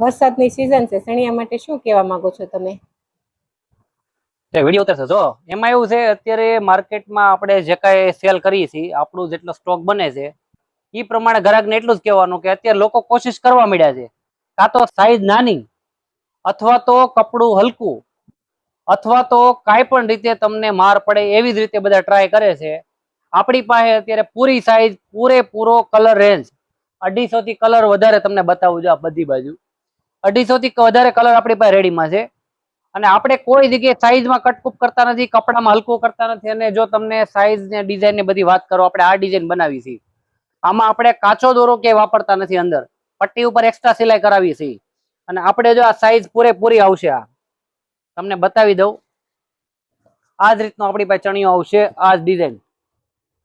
વરસાદની સિઝન છે, સણિયા માટે શું કહેવા માંગો છો તમે? વિડીયો ઉતરશે જો એમાં એવું છે, અત્યારે માર્કેટમાં આપણે જે કાંઈ સેલ કરીએ છીએ, આપણું જેટલો સ્ટોક બને છે એ પ્રમાણે ગ્રાહકને એટલું જ કહેવાનું કે અત્યારે લોકો કોશિશ કરવા માંડ્યા છે, કાં તો સાઈઝ નાની અથવા તો કપડું હલકું અથવા તો કાંઈ પણ રીતે તમને માર પડે એવી જ રીતે બધા ટ્રાય કરે છે. આપણી પાસે અત્યારે પૂરી સાઈઝ, પૂરેપૂરો કલર રેન્જ 250 થી કલર વધારે તમને બતાવું છું. આ બધી બાજુ 250 થી વધારે કલર આપણી પાસે રેડીમાં છે. અને આપણે કોઈ જગ્યાએ સાઈઝમાં કટકૂપ કરતા નથી, કપડામાં હલકું કરતા નથી. અને જો તમને સાઈઝ ને ડિઝાઇન ને બધી વાત કરો, આપણે આ ડિઝાઇન બનાવી છે. આમાં આપણે કાચો દોરો ક્યાંય વાપરતા નથી, અંદર પટ્ટી ઉપર એક્સ્ટ્રા સિલાઈ કરાવી છે. અને આપણે જો આ સાઈઝ પૂરેપૂરી આવશે, આ તમને બતાવી દઉં. આ જ રીતનો આપણી પાસે ચણિયો આવશે, આ જ ડિઝાઇન.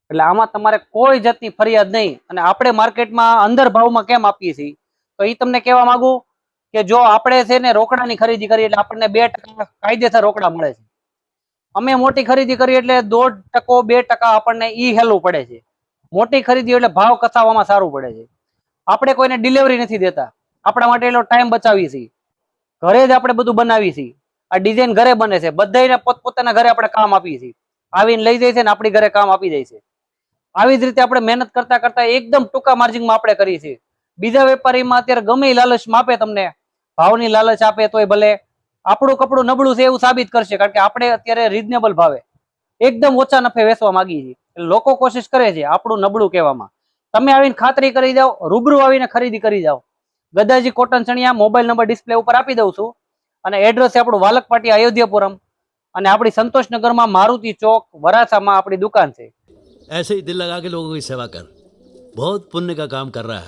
એટલે આમાં તમારે કોઈ જાતની ફરિયાદ નહીં. અને આપણે માર્કેટમાં અંદર ભાવમાં કેમ આપીએ છીએ તો એ તમને કહેવા માંગુ કે જો આપણે છે ને રોકડાની ખરીદી કરીએ એટલે આપણને 2% કાયદેસર રોકડા મળે છે. અમે મોટી ખરીદી કરીએ એટલે 1.5% 2% આપણને ઈ હેલવું પડે છે. મોટી ખરીદી એટલે ભાવ કસાવવામાં સારું પડે છે. આપણે કોઈને ડિલિવરી નથી દેતા, આપણા માટે એટલો ટાઈમ બચાવીએ છીએ. ઘરે જ આપણે બધું બનાવીએ છીએ. આ ડિઝાઇન ઘરે બને છે, બધાને પોતપોતાના ઘરે આપણે કામ આપીએ છીએ. આવીને લઈ જાય છે ને આપણી ઘરે કામ આપી જાય છે. આવી જ રીતે આપણે મહેનત કરતા કરતા એકદમ ટૂંકા માર્જિનમાં આપણે કરીએ છીએ. બીજા વેપારીમાં અત્યારે ગમે લાલચમાં આપે, તમને ભાવની લાલચ આપે તોય ભલે, આપણું કપડું નબળું છે એવું સાબિત કરશે. કારણ કે આપણે અત્યારે રીઝનેબલ ભાવે એકદમ ઓછા નફે વેચવા માંગીએ છીએ. લોકો કોશિશ કરે છે આપણું નબળું કહેવામાં. તમે આવીને ખાતરી કરી જાઓ, રૂબરૂ આવીને ખરીદી કરી જાઓ. ગદાજી કોટન ચણિયા, મોબાઈલ નંબર ડિસ્પ્લે ઉપર આપી દઉં છું. અને એડ્રેસ છે આપણું વાલકપાટી, અયોધ્યાપુરમ. અને આપણી સંતોષનગરમાં મારુતિ ચોક વરાછામાં આપણી દુકાન છે. ऐसे ही दिल लगा के लोगों की सेवा कर, बहुत पुण्य का काम कर रहा है.